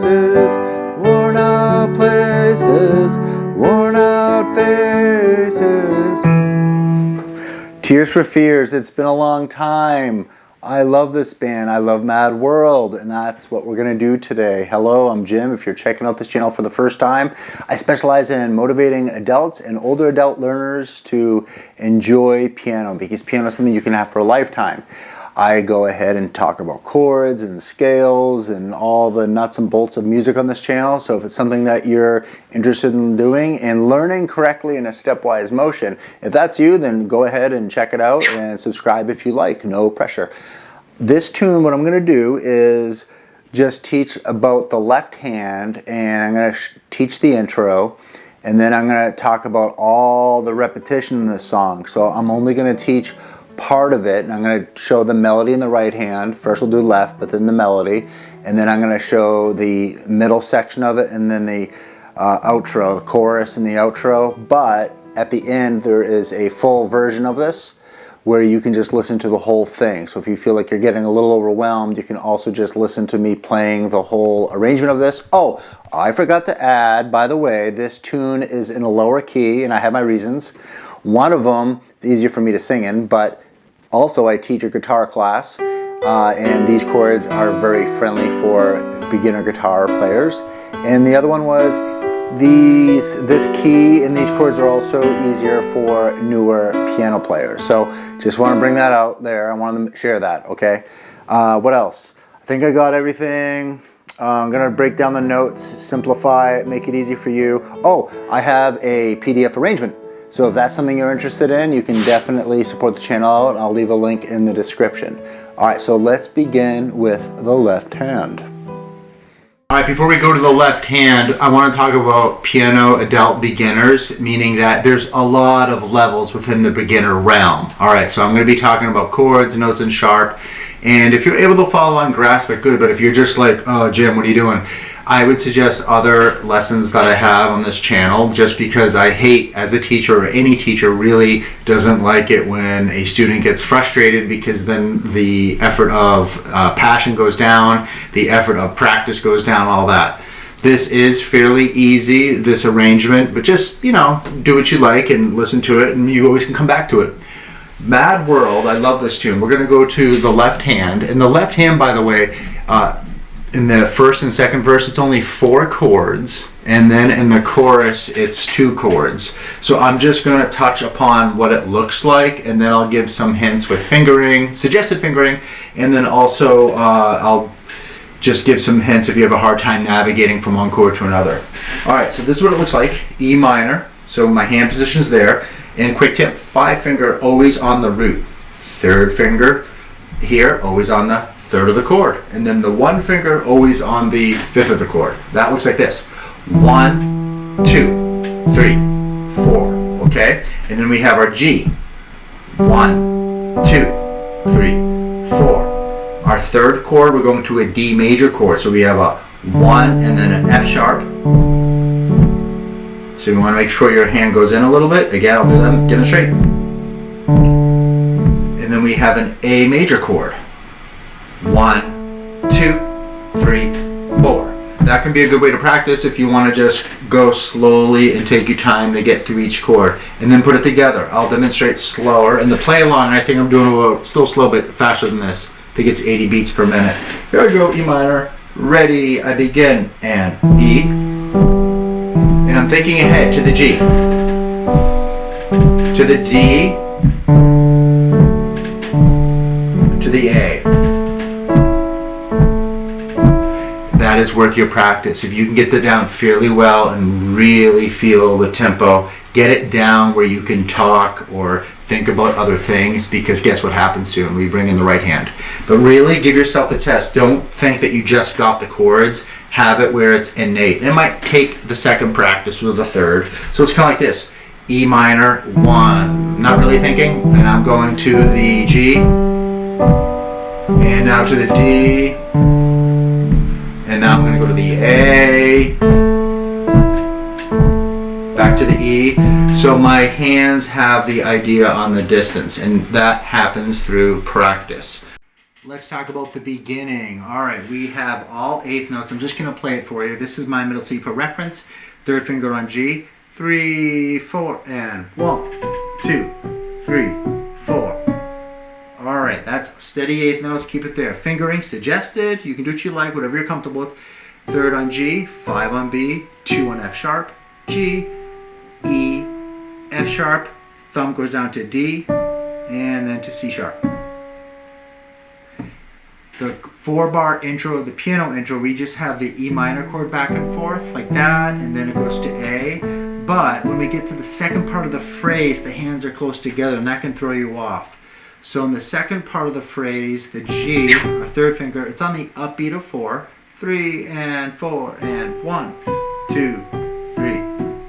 faces, worn out places, worn out faces. Tears for Fears, it's been a long time. I love this band. I love Mad World, and that's what we're going to do today. Hello, I'm Jim. If you're checking out this channel for the first time, I specialize in motivating adults and older adult learners to enjoy piano, because piano is something you can have for a lifetime. I go ahead and talk about chords and scales and all the nuts and bolts of music on this channel. So if it's something that you're interested in doing and learning correctly in a stepwise motion, if that's you, then go ahead and check it out and subscribe if you like. No pressure. This tune, what I'm going to do is just teach about the left hand, and I'm going to teach the intro, and then I'm going to talk about all the repetition in this song. So I'm only going to teach part of it, and I'm going to show the melody in the right hand. First we'll do left, but then the melody, and then I'm going to show the middle section of it, and then the outro, the chorus and the outro. But at the end there is a full version of this where you can just listen to the whole thing. So if you feel like you're getting a little overwhelmed, you can also just listen to me playing the whole arrangement of this. Oh, I forgot to add, by the way, this tune is in a lower key, and I have my reasons. One of them, it's easier for me to sing in, but also I teach a guitar class, and these chords are very friendly for beginner guitar players. And the other one was this key and these chords are also easier for newer piano players. So just want to bring that out there. I wanted to share that, okay? What else? I think I got everything. I'm going to break down the notes, simplify it, make it easy for you. Oh, I have a PDF arrangement. So if that's something you're interested in, you can definitely support the channel out. I'll leave a link in the description. All right, so let's begin with the left hand. All right, before we go to the left hand, I want to talk about piano adult beginners, meaning that there's a lot of levels within the beginner realm. All right, so I'm going to be talking about chords, notes, and sharp. And if you're able to follow and grasp it, good. But if you're just like, oh, Jim, what are you doing? I would suggest other lessons that I have on this channel, just because I hate, as a teacher, or any teacher really doesn't like it when a student gets frustrated, because then the effort of passion goes down, the effort of practice goes down, all that. This is fairly easy, this arrangement, but just, you know, do what you like and listen to it, and you always can come back to it. Mad World, I love this tune. We're going to go to the left hand. And the left hand, by the way, in the first and second verse, it's only 4 chords, and then in the chorus, it's 2 chords. So I'm just going to touch upon what it looks like, and then I'll give some hints with fingering, suggested fingering, and then also I'll just give some hints if you have a hard time navigating from one chord to another. All right, so this is what it looks like. E minor, so my hand position's there, and quick tip, 5 finger always on the root. 3rd finger here, always on the 3rd of the chord, and then the 1 finger always on the 5th of the chord. That looks like this: 1, 2, 3, 4. Okay, and then we have our G. 1, 2, 3, 4. Our 3rd chord, we're going to a D major chord, so we have a 1 and then an F sharp. So you want to make sure your hand goes in a little bit. Again, I'll do them, demonstrate. And then we have an A major chord. 1, 2, 3, 4. That can be a good way to practice if you want to just go slowly and take your time to get through each chord, and then put it together. I'll demonstrate slower. And the play along, I think I'm doing a little, still slow, but faster than this. I think it's 80 beats per minute. Here I go, E minor. Ready, I begin. And E. And I'm thinking ahead to the G. To the D. To the A. That is worth your practice. If you can get that down fairly well and really feel the tempo, get it down where you can talk or think about other things, because guess what happens soon? We bring in the right hand. But really give yourself the test. Don't think that you just got the chords. Have it where it's innate. And it might take the 2nd practice or the 3rd. So it's kind of like this: E minor, 1. Not really thinking, and I'm going to the G, and now to the D. And now I'm going to go to the A, back to the E. So my hands have the idea on the distance, and that happens through practice. Let's talk about the beginning. All right, we have all eighth notes. I'm just going to play it for you. This is my middle C for reference. Third finger on G. 3, 4, and 1, 2, 3, 4. All right, that's steady eighth notes. Keep it there. Fingering suggested. You can do what you like, whatever you're comfortable with. Third on G, 5 on B, 2 on F sharp, G, E, F sharp. Thumb goes down to D, and then to C sharp. The 4-bar intro, the piano intro, we just have the E minor chord back and forth like that, and then it goes to A. But when we get to the second part of the phrase, the hands are close together, and that can throw you off. So in the second part of the phrase, the G, our third finger, it's on the upbeat of 4. 3 and 4 and 1, 2, 3,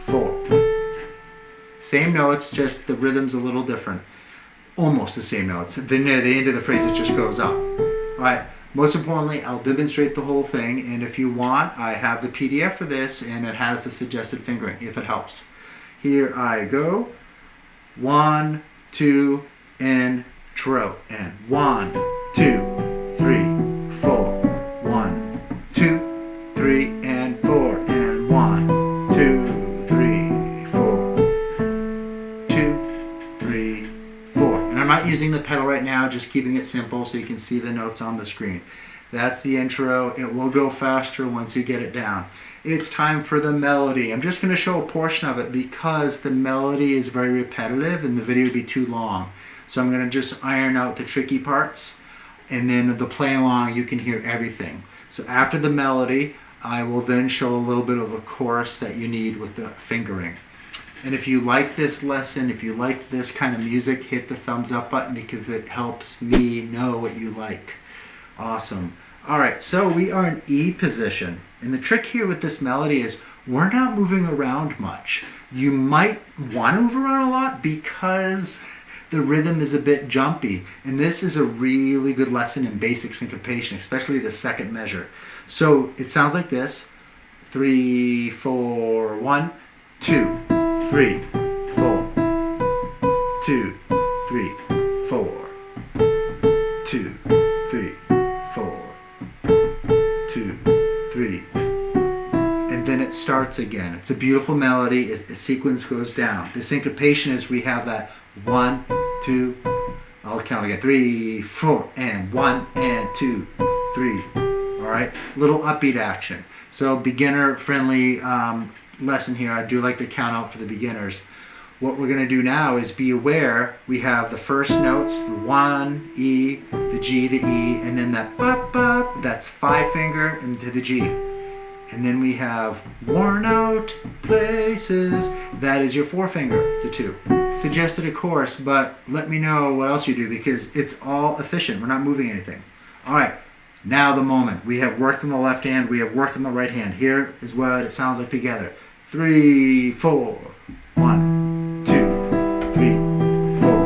4. Same notes, just the rhythm's a little different. Almost the same notes. Then at the end of the phrase, it just goes up. All right. Most importantly, I'll demonstrate the whole thing, and if you want, I have the PDF for this, and it has the suggested fingering, if it helps. Here I go. 1, 2, intro, and 1, 2, 3, 4. 1, 2, 3, and 4, and 1, 2, 3, 4. 2, 3, 4. And I'm not using the pedal right now, just keeping it simple so you can see the notes on the screen. That's the intro. It will go faster once you get it down. It's time for the melody. I'm just going to show a portion of it because the melody is very repetitive and the video would be too long. So I'm going to just iron out the tricky parts, and then the play along you can hear everything. So after the melody, I will then show a little bit of a chorus that you need with the fingering. And if you like this lesson, if you like this kind of music, hit the thumbs up button because it helps me know what you like. Awesome. All right, so we are in E position. And the trick here with this melody is we're not moving around much. You might want to move around a lot because the rhythm is a bit jumpy. And this is a really good lesson in basic syncopation, especially the second measure. So it sounds like this. 3, 4, 1, 2, 3, 4. 2, 3, 4. 2, 3, 4. 2, 3. And then it starts again. It's a beautiful melody. The sequence goes down. The syncopation is we have that 1, 2, I'll count again. 3, 4, and 1, and 2, 3. All right, little upbeat action. So beginner friendly lesson here. I do like to count out for the beginners. What we're going to do now is be aware we have the first notes, the 1, E, the G, the E, and then that bop, bop, that's 5 finger into the G. And then we have worn out places, that is your 4 finger, the 2. Suggested a chorus, but let me know what else you do because it's all efficient. We're not moving anything. All right, now the moment. We have worked on the left hand, we have worked on the right hand. Here is what it sounds like together. 3, 4, 1, 2, 3, 4.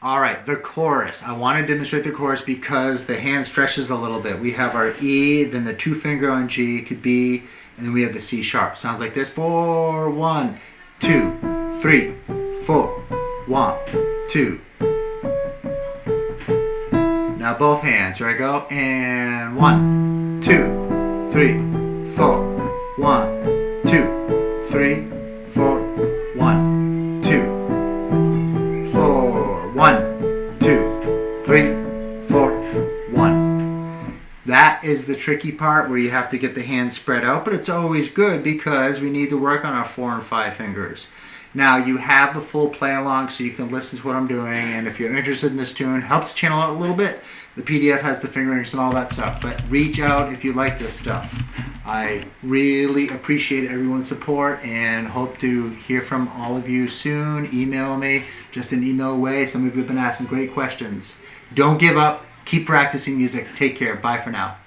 All right, the chorus. I want to demonstrate the chorus because the hand stretches a little bit. We have our E, then the 2 finger on G could be, and then we have the C sharp. Sounds like this. 4, 1, 2, 3, 4, 1, 2. Now both hands. Here I go. And 1, 2, 3, 4, 1, 2, 3, 4, 1, 2, 4, 1, 2, 3, 4, 1. That is the tricky part where you have to get the hands spread out, but it's always good because we need to work on our 4 and 5 fingers. Now you have the full play along so you can listen to what I'm doing, and if you're interested in this tune, helps the channel out a little bit. The PDF has the fingerings and all that stuff, but reach out if you like this stuff. I really appreciate everyone's support and hope to hear from all of you soon. Email me, just an email away. Some of you have been asking great questions. Don't give up. Keep practicing music. Take care. Bye for now.